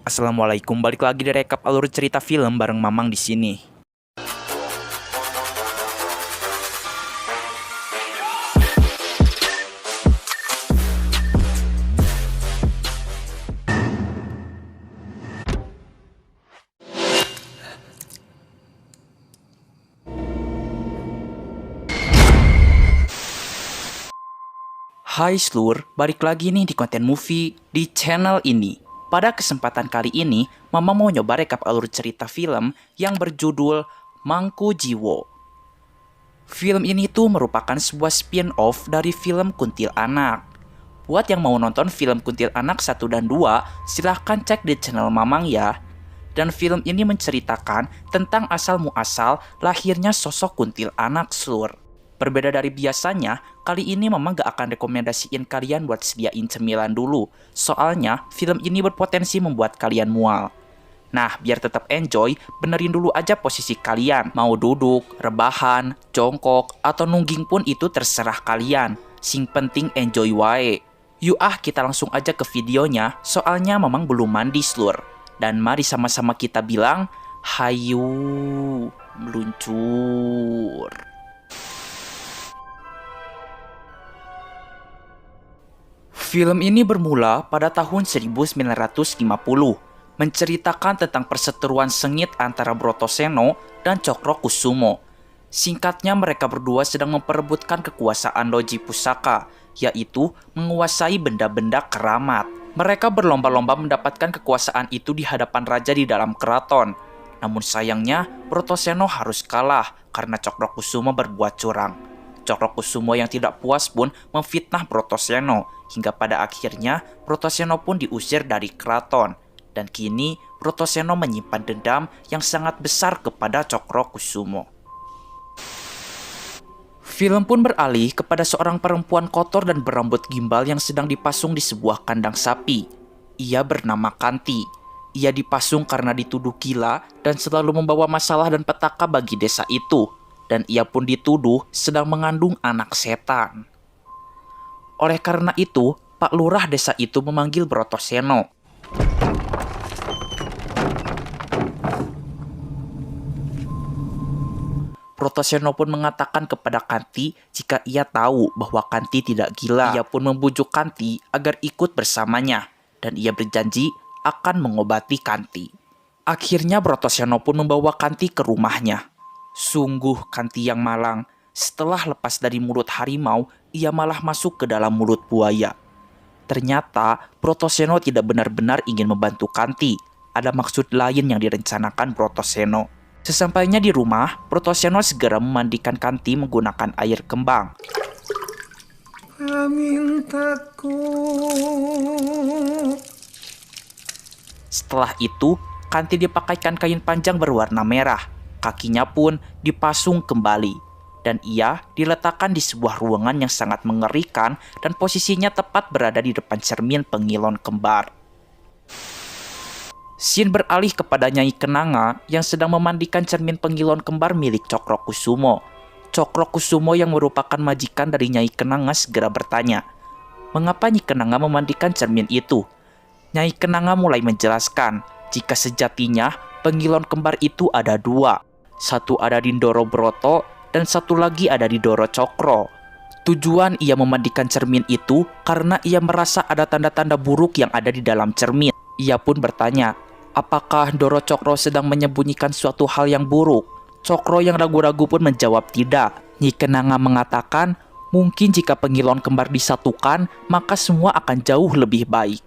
Assalamualaikum, balik lagi di rekap alur cerita film bareng Mamang di sini. Hai seluruh, balik lagi nih di konten movie di channel ini. Pada kesempatan kali ini, Mama mau nyoba rekap alur cerita film yang berjudul Mangku Jiwo. Film ini tuh merupakan sebuah spin-off dari film Kuntilanak. Buat yang mau nonton film Kuntilanak 1 dan 2, silahkan cek di channel Mamang ya. Dan film ini menceritakan tentang asal muasal lahirnya sosok kuntilanak seluruh. Berbeda dari biasanya, kali ini Mama gak akan rekomendasiin kalian buat sediain cemilan dulu. Soalnya, film ini berpotensi membuat kalian mual. Nah, biar tetap enjoy, benerin dulu aja posisi kalian. Mau duduk, rebahan, jongkok, atau nungging pun itu terserah kalian. Sing penting enjoy wae. Yuk kita langsung aja ke videonya, soalnya Mamang belum mandi seluruh. Dan mari sama-sama kita bilang, hayu, meluncur. Film ini bermula pada tahun 1950, menceritakan tentang perseteruan sengit antara Brotoseno dan Cokrokusumo. Singkatnya, mereka berdua sedang memperebutkan kekuasaan Loji Pusaka, yaitu menguasai benda-benda keramat. Mereka berlomba-lomba mendapatkan kekuasaan itu di hadapan raja di dalam keraton. Namun sayangnya, Brotoseno harus kalah karena Cokrokusumo berbuat curang. Cokrokusumo yang tidak puas pun memfitnah Brotoseno, hingga pada akhirnya Brotoseno pun diusir dari keraton. Dan kini Brotoseno menyimpan dendam yang sangat besar kepada Cokrokusumo. Film pun beralih kepada seorang perempuan kotor dan berambut gimbal yang sedang dipasung di sebuah kandang sapi. Ia bernama Kanti. Ia dipasung karena dituduh gila dan selalu membawa masalah dan petaka bagi desa itu. Dan ia pun dituduh sedang mengandung anak setan. Oleh karena itu, Pak Lurah desa itu memanggil Brotoseno. Brotoseno pun mengatakan kepada Kanti jika ia tahu bahwa Kanti tidak gila. Ia pun membujuk Kanti agar ikut bersamanya. Dan ia berjanji akan mengobati Kanti. Akhirnya Brotoseno pun membawa Kanti ke rumahnya. Sungguh Kanti yang malang. Setelah lepas dari mulut harimau, ia malah masuk ke dalam mulut buaya. Ternyata Brotoseno tidak benar-benar ingin membantu Kanti. Ada maksud lain yang direncanakan Brotoseno. Sesampainya di rumah, Brotoseno segera memandikan Kanti menggunakan air kembang. Setelah itu, Kanti dipakaikan kain panjang berwarna merah. Kakinya pun dipasung kembali. Dan ia diletakkan di sebuah ruangan yang sangat mengerikan dan posisinya tepat berada di depan cermin pengilon kembar. Scene beralih kepada Nyai Kenanga yang sedang memandikan cermin pengilon kembar milik Cokrokusumo. Cokrokusumo yang merupakan majikan dari Nyai Kenanga segera bertanya, mengapa Nyai Kenanga memandikan cermin itu? Nyai Kenanga mulai menjelaskan jika sejatinya pengilon kembar itu ada dua. Satu ada di Ndoro Broto dan satu lagi ada di Doro Cokro. Tujuan ia memandikan cermin itu karena ia merasa ada tanda-tanda buruk yang ada di dalam cermin. Ia pun bertanya, apakah Doro Cokro sedang menyembunyikan suatu hal yang buruk? Cokro yang ragu-ragu pun menjawab tidak. Nyai Kenanga mengatakan, mungkin jika pengilon kembar disatukan, maka semua akan jauh lebih baik.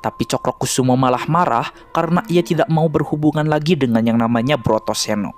Tapi Cokrokusumo malah marah karena ia tidak mau berhubungan lagi dengan yang namanya Brotoseno.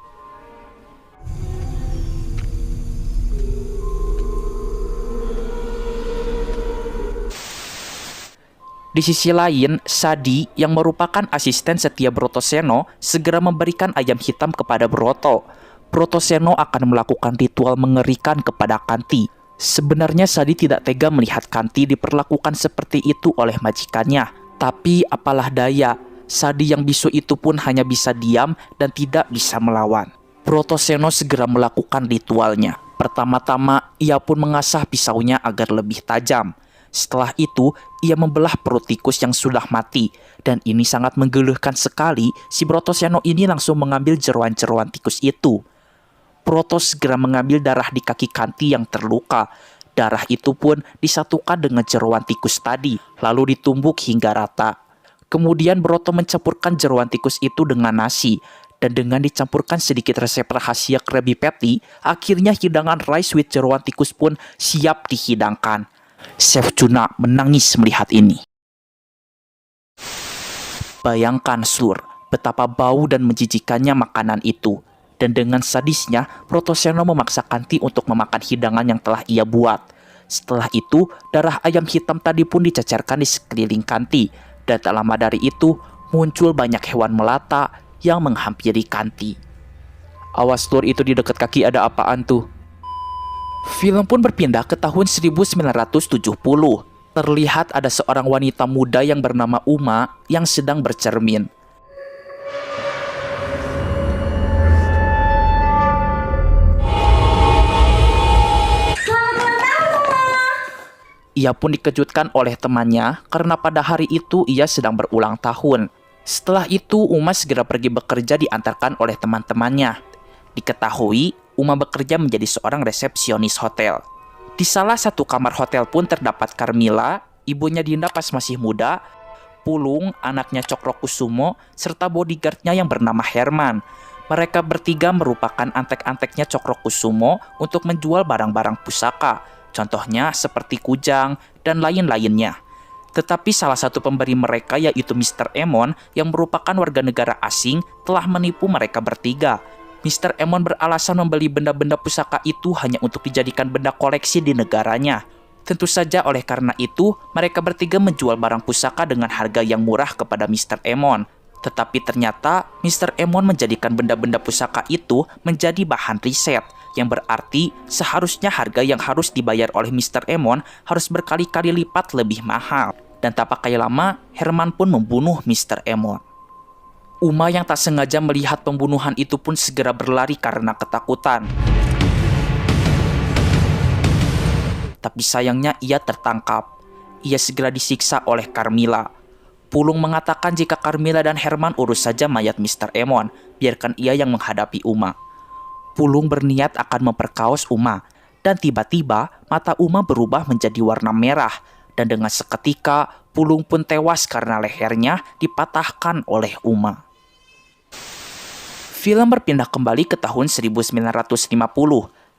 Di sisi lain, Sadi yang merupakan asisten setia Brotoseno segera memberikan ayam hitam kepada Broto. Brotoseno akan melakukan ritual mengerikan kepada Kanti. Sebenarnya Sadi tidak tega melihat Kanti diperlakukan seperti itu oleh majikannya. Tapi apalah daya, Sadi yang bisu itu pun hanya bisa diam dan tidak bisa melawan. Brotoseno segera melakukan ritualnya. Pertama-tama, ia pun mengasah pisaunya agar lebih tajam. Setelah itu, ia membelah perut tikus yang sudah mati. Dan ini sangat menggeluhkan sekali, si Brotoseno ini langsung mengambil jeroan-jeroan tikus itu. Proto segera mengambil darah di kaki Kanti yang terluka. Darah itu pun disatukan dengan jeroan tikus tadi, lalu ditumbuk hingga rata. Kemudian Broto mencampurkan jeroan tikus itu dengan nasi. Dan dengan dicampurkan sedikit resep rahasia Krabby Patty, akhirnya hidangan rice with jeroan tikus pun siap dihidangkan. Chef Juna menangis melihat ini. Bayangkan Slur, betapa bau dan menjijikannya makanan itu. Dan dengan sadisnya, Brotoseno memaksa Kanti untuk memakan hidangan yang telah ia buat. Setelah itu, darah ayam hitam tadi pun dicecerkan di sekeliling Kanti. Dan tak lama dari itu, muncul banyak hewan melata yang menghampiri Kanti. Awas Slur, itu di dekat kaki ada apaan tuh? Film pun berpindah ke tahun 1970. Terlihat ada seorang wanita muda yang bernama Uma yang sedang bercermin. Ia pun dikejutkan oleh temannya karena pada hari itu ia sedang berulang tahun. Setelah itu, Uma segera pergi bekerja diantarkan oleh teman-temannya. Diketahui, Uma bekerja menjadi seorang resepsionis hotel. Di salah satu kamar hotel pun terdapat Carmilla, ibunya Dinda pas masih muda, Pulung, anaknya Cokrokusumo, serta bodyguardnya yang bernama Herman. Mereka bertiga merupakan antek-anteknya Cokrokusumo untuk menjual barang-barang pusaka, contohnya seperti kujang dan lain-lainnya. Tetapi salah satu pemberi mereka yaitu Mr. Emon yang merupakan warga negara asing telah menipu mereka bertiga. Mr. Emon beralasan membeli benda-benda pusaka itu hanya untuk dijadikan benda koleksi di negaranya. Tentu saja oleh karena itu, mereka bertiga menjual barang pusaka dengan harga yang murah kepada Mr. Emon. Tetapi ternyata Mr. Emon menjadikan benda-benda pusaka itu menjadi bahan riset, yang berarti seharusnya harga yang harus dibayar oleh Mr. Emon harus berkali-kali lipat lebih mahal. Dan tak pakai lama, Herman pun membunuh Mr. Emon. Uma yang tak sengaja melihat pembunuhan itu pun segera berlari karena ketakutan. Tapi sayangnya ia tertangkap. Ia segera disiksa oleh Carmilla. Pulung mengatakan jika Carmilla dan Herman urus saja mayat Mr. Emon, biarkan ia yang menghadapi Uma. Pulung berniat akan memperkaos Uma, dan tiba-tiba mata Uma berubah menjadi warna merah, dan dengan seketika Pulung pun tewas karena lehernya dipatahkan oleh Uma. Film berpindah kembali ke tahun 1950.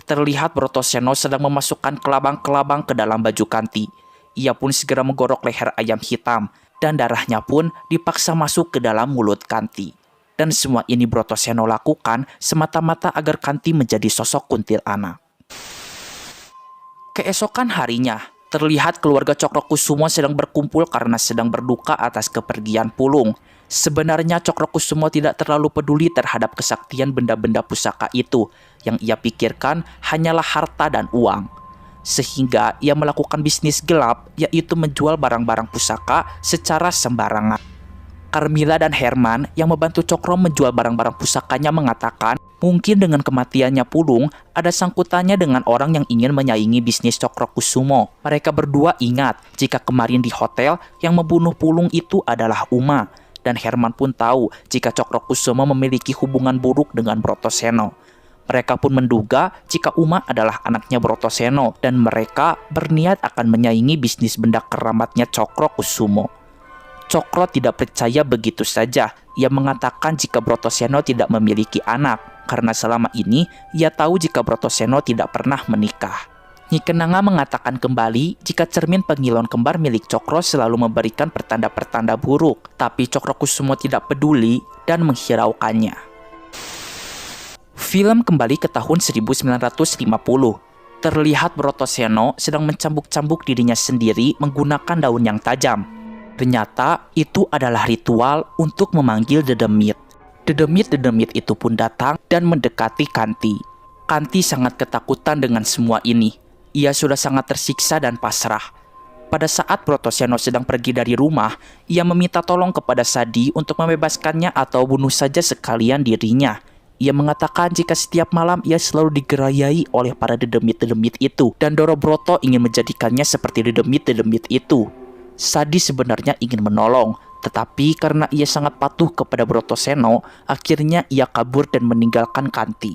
Terlihat Brotoseno sedang memasukkan kelabang-kelabang ke dalam baju Kanti. Ia pun segera menggorok leher ayam hitam, dan darahnya pun dipaksa masuk ke dalam mulut Kanti. Dan semua ini Brotoseno lakukan semata-mata agar Kanti menjadi sosok kuntilanak. Keesokan harinya, terlihat keluarga Cokrokusumo sedang berkumpul karena sedang berduka atas kepergian Pulung. Sebenarnya Cokrokusumo tidak terlalu peduli terhadap kesaktian benda-benda pusaka itu. Yang ia pikirkan hanyalah harta dan uang. Sehingga ia melakukan bisnis gelap, yaitu menjual barang-barang pusaka secara sembarangan. Carmilla dan Herman yang membantu Cokro menjual barang-barang pusakanya mengatakan mungkin dengan kematiannya Pulung ada sangkutannya dengan orang yang ingin menyaingi bisnis Cokrokusumo. Mereka berdua ingat jika kemarin di hotel yang membunuh Pulung itu adalah Uma. Dan Herman pun tahu jika Cokrokusumo memiliki hubungan buruk dengan Brotoseno. Mereka pun menduga jika Uma adalah anaknya Brotoseno dan mereka berniat akan menyaingi bisnis benda keramatnya Cokrokusumo. Cokro tidak percaya begitu saja. Ia mengatakan jika Brotoseno tidak memiliki anak karena selama ini ia tahu jika Brotoseno tidak pernah menikah. Nyi Kenanga mengatakan kembali jika cermin pengilon kembar milik Cokro selalu memberikan pertanda-pertanda buruk, tapi Cokrokusumo tidak peduli dan menghiraukannya. Film kembali ke tahun 1950. Terlihat Brotoseno sedang mencambuk-cambuk dirinya sendiri menggunakan daun yang tajam. Ternyata itu adalah ritual untuk memanggil dedemit. Dedemit itu pun datang dan mendekati Kanti. Kanti sangat ketakutan dengan semua ini. Ia sudah sangat tersiksa dan pasrah. Pada saat Brotoseno sedang pergi dari rumah, ia meminta tolong kepada Sadi untuk membebaskannya atau bunuh saja sekalian dirinya. ia mengatakan jika setiap malam ia selalu digerayai oleh para dedemit-dedemit itu, dan Doro Broto ingin menjadikannya seperti dedemit-dedemit itu. Sadi sebenarnya ingin menolong, tetapi karena ia sangat patuh kepada Brotoseno, akhirnya ia kabur dan meninggalkan Kanti.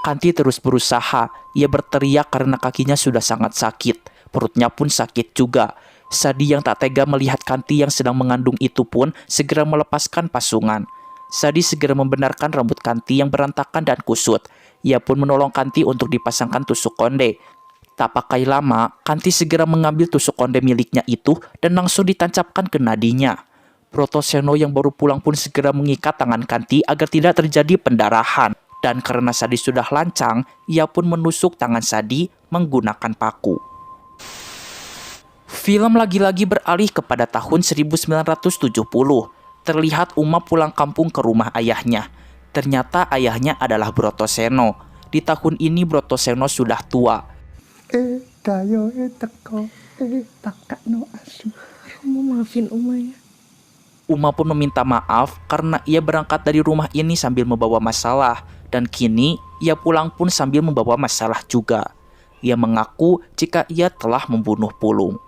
Kanti terus berusaha. Ia berteriak karena kakinya sudah sangat sakit. Perutnya pun sakit juga. Sadi yang tak tega melihat Kanti yang sedang mengandung itu pun segera melepaskan pasungan. Sadi segera membenarkan rambut Kanti yang berantakan dan kusut. Ia pun menolong Kanti untuk dipasangkan tusuk konde. Tak pakai lama, Kanti segera mengambil tusuk konde miliknya itu dan langsung ditancapkan ke nadinya. Brotoseno yang baru pulang pun segera mengikat tangan Kanti agar tidak terjadi pendarahan. Dan karena Sadi sudah lancang, ia pun menusuk tangan Sadi menggunakan paku. Film lagi-lagi beralih kepada tahun 1970. Terlihat Uma pulang kampung ke rumah ayahnya. Ternyata ayahnya adalah Brotoseno. Di tahun ini Brotoseno sudah tua. Kamu maafin Uma ya. Uma pun meminta maaf karena ia berangkat dari rumah ini sambil membawa masalah. Dan kini ia pulang pun sambil membawa masalah juga. Ia mengaku jika ia telah membunuh Pulung.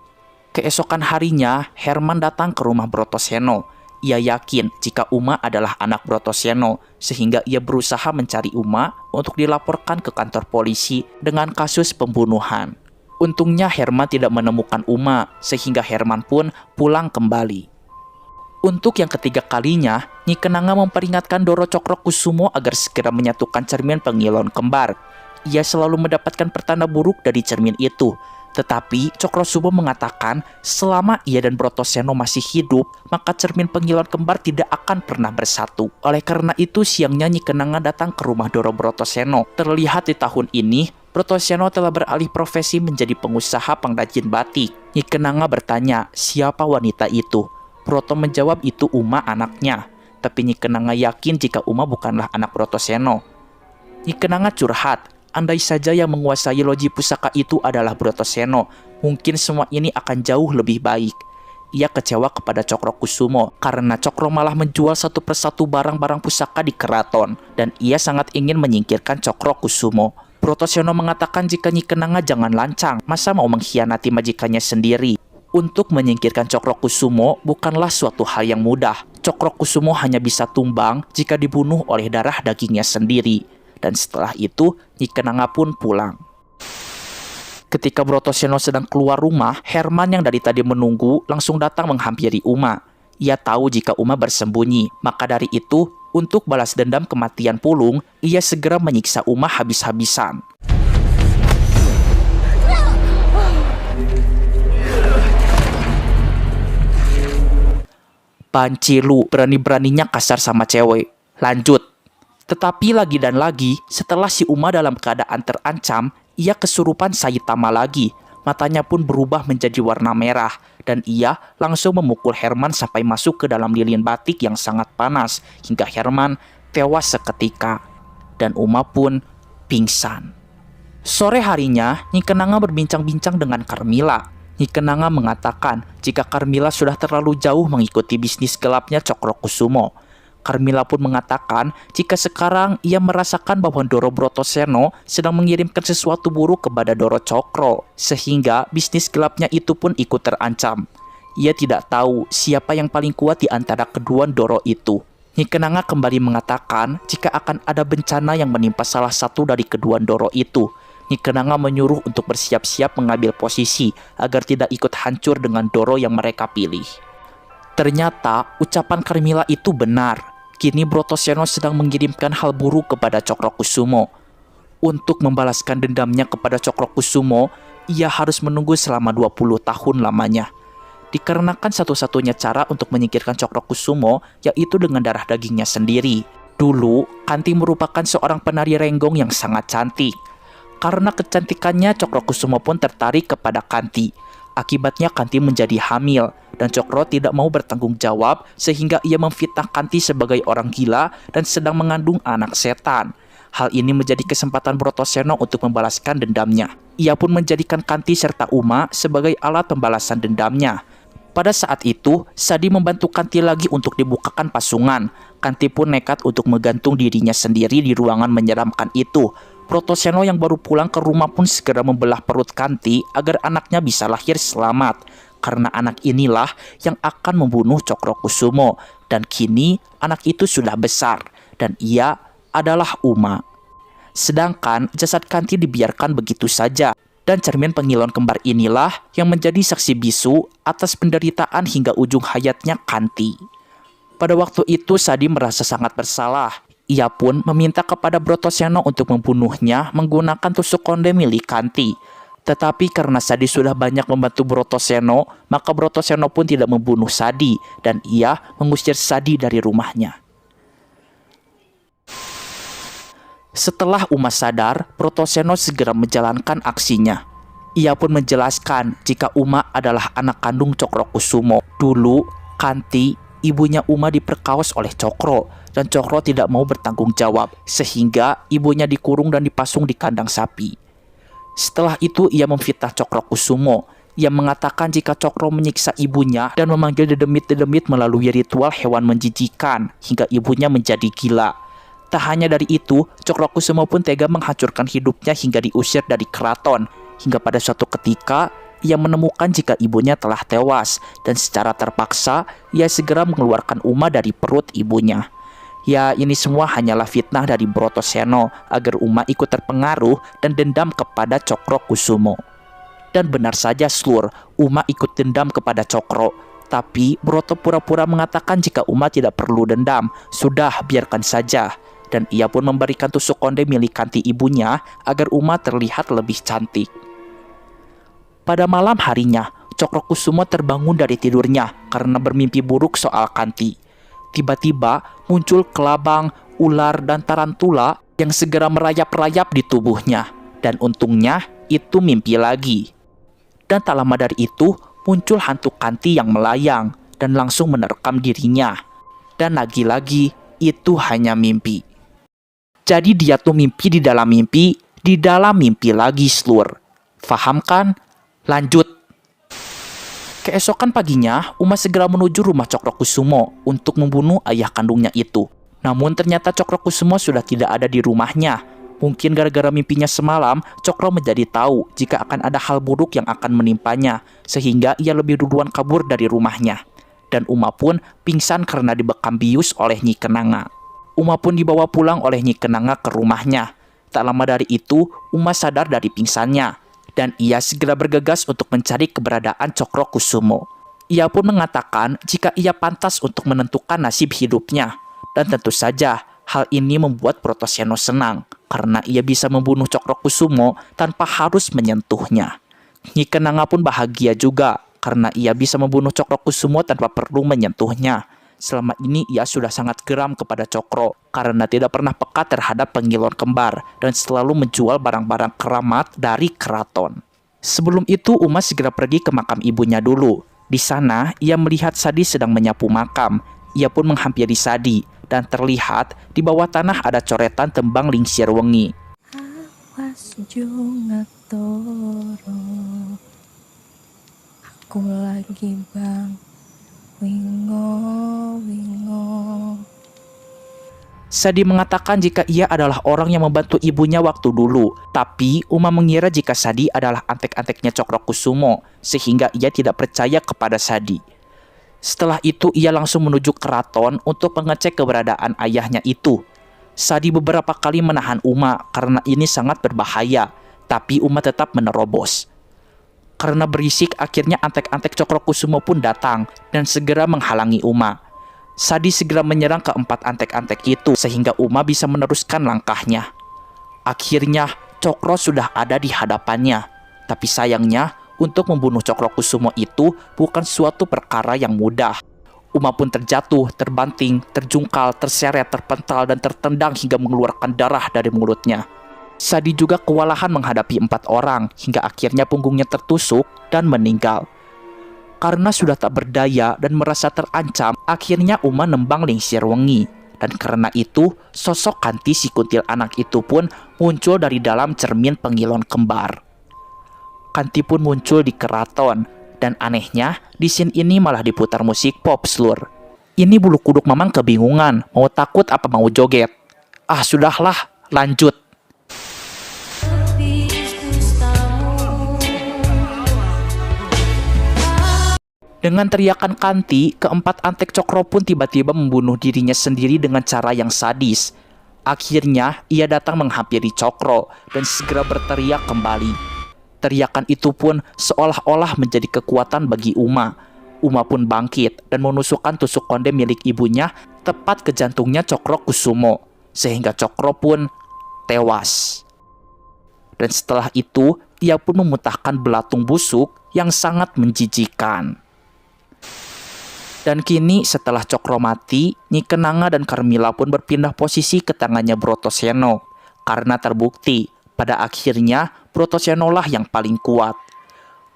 Keesokan harinya Herman datang ke rumah Brotoseno. Ia yakin jika Uma adalah anak Brotoseno, sehingga ia berusaha mencari Uma untuk dilaporkan ke kantor polisi dengan kasus pembunuhan. Untungnya Herman tidak menemukan Uma, sehingga Herman pun pulang kembali. Untuk yang ketiga kalinya, Nyi Kenanga memperingatkan Doro Cokrokusumo agar segera menyatukan cermin pengilon kembar. Ia selalu mendapatkan pertanda buruk dari cermin itu. Tetapi Cokrosumo mengatakan selama ia dan Brotoseno masih hidup, maka cermin pengilon kembar tidak akan pernah bersatu. Oleh karena itu siangnya Nyi Kenanga datang ke rumah Doro Brotoseno. Terlihat di tahun ini, Brotoseno telah beralih profesi menjadi pengusaha pengrajin batik. Nyi Kenanga bertanya, siapa wanita itu? Broto menjawab itu Uma anaknya. Tapi Nyi Kenanga yakin jika Uma bukanlah anak Brotoseno. Nyi Kenanga curhat, andai saja yang menguasai loji pusaka itu adalah Brotoseno, mungkin semua ini akan jauh lebih baik. Ia kecewa kepada Cokrokusumo karena Cokro malah menjual satu persatu barang-barang pusaka di keraton, dan ia sangat ingin menyingkirkan Cokrokusumo. Brotoseno mengatakan jika Nyi Kenanga jangan lancang, masa mau mengkhianati majikannya sendiri. Untuk menyingkirkan Cokrokusumo bukanlah suatu hal yang mudah. Cokrokusumo hanya bisa tumbang jika dibunuh oleh darah dagingnya sendiri. Dan setelah itu, Nyi Kenanga pun pulang. Ketika Brotoseno sedang keluar rumah, Herman yang dari tadi menunggu langsung datang menghampiri Uma. Ia tahu jika Uma bersembunyi, maka dari itu, untuk balas dendam kematian Pulung, ia segera menyiksa Uma habis-habisan. Panci lu, berani-beraninya kasar sama cewek. Lanjut. Tetapi lagi dan lagi, setelah si Uma dalam keadaan terancam, ia kesurupan Saitama lagi. Matanya pun berubah menjadi warna merah, dan ia langsung memukul Herman sampai masuk ke dalam lilin batik yang sangat panas, hingga Herman tewas seketika. Dan Uma pun pingsan. Sore harinya, Nyi Kenanga berbincang-bincang dengan Carmila. Nyi Kenanga mengatakan jika Carmila sudah terlalu jauh mengikuti bisnis gelapnya Cokrokusumo. Carmila pun mengatakan jika sekarang ia merasakan bahwa Doro Brotoseno sedang mengirimkan sesuatu buruk kepada Doro Cokro, sehingga bisnis gelapnya itu pun ikut terancam. Ia tidak tahu siapa yang paling kuat di antara kedua Doro itu. Nyi Kenanga kembali mengatakan jika akan ada bencana yang menimpa salah satu dari kedua Doro itu. Nyi Kenanga menyuruh untuk bersiap-siap mengambil posisi agar tidak ikut hancur dengan Doro yang mereka pilih. Ternyata ucapan Carmila itu benar. Kini Brotoseno sedang mengirimkan hal buruk kepada Cokrokusumo. Untuk membalaskan dendamnya kepada Cokrokusumo, ia harus menunggu selama 20 tahun lamanya. Dikarenakan satu-satunya cara untuk menyingkirkan Cokrokusumo yaitu dengan darah dagingnya sendiri. Dulu, Kanti merupakan seorang penari renggong yang sangat cantik. Karena kecantikannya, Cokrokusumo pun tertarik kepada Kanti. Akibatnya Kanti menjadi hamil, dan Cokro tidak mau bertanggung jawab sehingga ia memfitnah Kanti sebagai orang gila dan sedang mengandung anak setan. Hal ini menjadi kesempatan Brotoseno untuk membalaskan dendamnya. Ia pun menjadikan Kanti serta Uma sebagai alat pembalasan dendamnya. Pada saat itu, Sadi membantu Kanti lagi untuk dibukakan pasungan. Kanti pun nekat untuk menggantung dirinya sendiri di ruangan menyeramkan itu. Brotoseno yang baru pulang ke rumah pun segera membelah perut Kanti agar anaknya bisa lahir selamat. Karena anak inilah yang akan membunuh Cokrokusumo. Dan kini anak itu sudah besar dan ia adalah Uma. Sedangkan jasad Kanti dibiarkan begitu saja. Dan cermin pengilon kembar inilah yang menjadi saksi bisu atas penderitaan hingga ujung hayatnya Kanti. Pada waktu itu Sadi merasa sangat bersalah. Ia pun meminta kepada Brotoseno untuk membunuhnya menggunakan tusuk konde milik Kanti. Tetapi karena Sadi sudah banyak membantu Brotoseno, maka Brotoseno pun tidak membunuh Sadi dan ia mengusir Sadi dari rumahnya. Setelah Uma sadar, Brotoseno segera menjalankan aksinya. Ia pun menjelaskan jika Uma adalah anak kandung Cokrokusumo. Dulu, Kanti, ibunya Uma diperkaos oleh Cokro, dan Cokro tidak mau bertanggung jawab, sehingga ibunya dikurung dan dipasung di kandang sapi. Setelah itu, ia memfitnah Cokrokusumo. Ia mengatakan jika Cokro menyiksa ibunya dan memanggil dedemit-dedemit melalui ritual hewan menjijikan, hingga ibunya menjadi gila. Tak hanya dari itu, Cokrokusumo pun tega menghancurkan hidupnya hingga diusir dari keraton. Hingga pada suatu ketika, ia menemukan jika ibunya telah tewas. Dan secara terpaksa, ia segera mengeluarkan Uma dari perut ibunya. Ya, ini semua hanyalah fitnah dari Brotoseno agar Uma ikut terpengaruh dan dendam kepada Cokrokusumo. Dan benar saja Slur, Uma ikut dendam kepada Cokro. Tapi Broto pura-pura mengatakan jika Uma tidak perlu dendam. Sudah, biarkan saja. Dan ia pun memberikan tusuk konde milik Kanti ibunya agar Uma terlihat lebih cantik. Pada malam harinya, Cokrokusumo terbangun dari tidurnya karena bermimpi buruk soal Kanti. Tiba-tiba muncul kelabang, ular, dan tarantula yang segera merayap-rayap di tubuhnya. Dan untungnya itu mimpi lagi. Dan tak lama dari itu muncul hantu Kanti yang melayang dan langsung menerkam dirinya. Dan lagi-lagi itu hanya mimpi. Jadi dia tuh mimpi di dalam mimpi lagi Slur. Faham kan? Lanjut. Keesokan paginya, Uma segera menuju rumah Cokrokusumo untuk membunuh ayah kandungnya itu. Namun ternyata Cokrokusumo sudah tidak ada di rumahnya. Mungkin gara-gara mimpinya semalam, Cokro menjadi tahu jika akan ada hal buruk yang akan menimpanya, sehingga ia lebih duluan kabur dari rumahnya. Dan Uma pun pingsan karena dibekam bius oleh Nyi Kenanga. Uma pun dibawa pulang oleh Nyi Kenanga ke rumahnya. Tak lama dari itu, Uma sadar dari pingsannya. Dan ia segera bergegas untuk mencari keberadaan Cokrokusumo. Ia pun mengatakan jika ia pantas untuk menentukan nasib hidupnya. Dan tentu saja, hal ini membuat Brotoseno senang. Karena ia bisa membunuh Cokrokusumo tanpa harus menyentuhnya. Nyi Kenanga pun bahagia juga. Karena ia bisa membunuh Cokrokusumo tanpa perlu menyentuhnya. Selama ini ia sudah sangat geram kepada Cokro karena tidak pernah peka terhadap pengilon kembar dan selalu menjual barang-barang keramat dari keraton. Sebelum itu Uma segera pergi ke makam ibunya dulu. Di sana ia melihat Sadi sedang menyapu makam. Ia pun menghampiri Sadi dan terlihat di bawah tanah ada coretan tembang Lingsir Wengi. Awas jungat toro, aku lagi bang. Wingo, wingo. Sadi mengatakan jika ia adalah orang yang membantu ibunya waktu dulu. Tapi Uma mengira jika Sadi adalah antek-anteknya Cokrokusumo, sehingga ia tidak percaya kepada Sadi. Setelah itu ia langsung menuju keraton untuk mengecek keberadaan ayahnya itu. Sadi beberapa kali menahan Uma karena ini sangat berbahaya, tapi Uma tetap menerobos. Karena berisik, akhirnya antek-antek Cokrokusumo pun datang dan segera menghalangi Uma. Sadi segera menyerang keempat antek-antek itu sehingga Uma bisa meneruskan langkahnya. Akhirnya Cokro sudah ada di hadapannya. Tapi sayangnya, untuk membunuh Cokrokusumo itu bukan suatu perkara yang mudah. Uma pun terjatuh, terbanting, terjungkal, terseret, terpental, dan tertendang hingga mengeluarkan darah dari mulutnya. Sadi juga kewalahan menghadapi 4 orang hingga akhirnya punggungnya tertusuk dan meninggal. Karena sudah tak berdaya dan merasa terancam, akhirnya Uma nembang Lingsir Wengi. Dan karena itu, sosok Kanti si kuntil anak itu pun muncul dari dalam cermin pengilon kembar. Kanti pun muncul di keraton Dan anehnya, di scene ini malah diputar musik pop, Slur. Ini bulu kuduk Mamang kebingungan, mau takut apa mau joget. Ah, sudahlah, lanjut. Dengan teriakan Kanti, keempat antek Cokro pun tiba-tiba membunuh dirinya sendiri dengan cara yang sadis. Akhirnya, ia datang menghampiri Cokro dan segera berteriak kembali. Teriakan itu pun seolah-olah menjadi kekuatan bagi Uma. Uma pun bangkit dan menusukkan tusuk konde milik ibunya tepat ke jantungnya Cokro Kusumo, sehingga Cokro pun tewas. Dan setelah itu, ia pun memuntahkan belatung busuk yang sangat menjijikan. Dan kini setelah Cokro mati, Nyi Kenanga dan Karmila pun berpindah posisi ke tangannya Brotoseno. Karena terbukti, pada akhirnya Brotoseno lah yang paling kuat.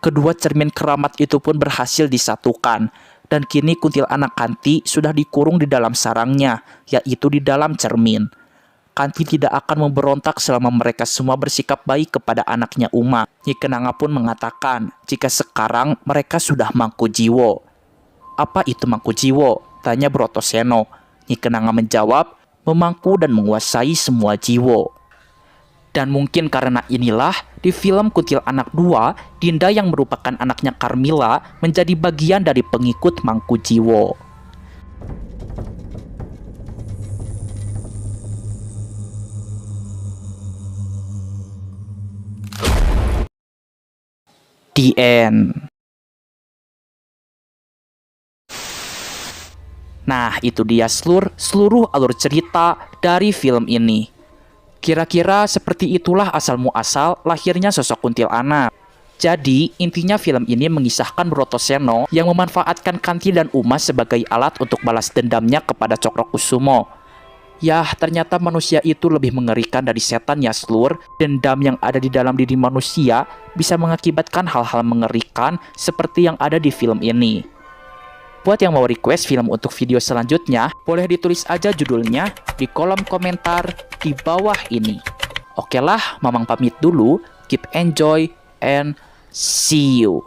Kedua cermin keramat itu pun berhasil disatukan. Dan kini kuntilanak Kanti sudah dikurung di dalam sarangnya, yaitu di dalam cermin. Kanti tidak akan memberontak selama mereka semua bersikap baik kepada anaknya Uma. Nyi Kenanga pun mengatakan jika sekarang mereka sudah mangku jiwo. Apa itu mangku jiwo? Tanya Brotoseno. Nyi Kenanga menjawab, memangku dan menguasai semua jiwo. Dan mungkin karena inilah, di film Kuntilanak 2, Dinda yang merupakan anaknya Karmila menjadi bagian dari pengikut Mangku Jiwo. The end. Nah, itu dia seluruh alur cerita dari film ini. Kira-kira seperti itulah asal muasal lahirnya sosok kuntilanak. Jadi, intinya film ini mengisahkan Brotoseno yang memanfaatkan Kanti dan Uma sebagai alat untuk balas dendamnya kepada Cokro Kusumo. Yah, ternyata manusia itu lebih mengerikan dari setan ya, Slur. Dendam yang ada di dalam diri manusia bisa mengakibatkan hal-hal mengerikan seperti yang ada di film ini. Buat yang mau request film untuk video selanjutnya, boleh ditulis aja judulnya di kolom komentar di bawah ini. Oke lah, Mamang pamit dulu. Keep enjoy and see you.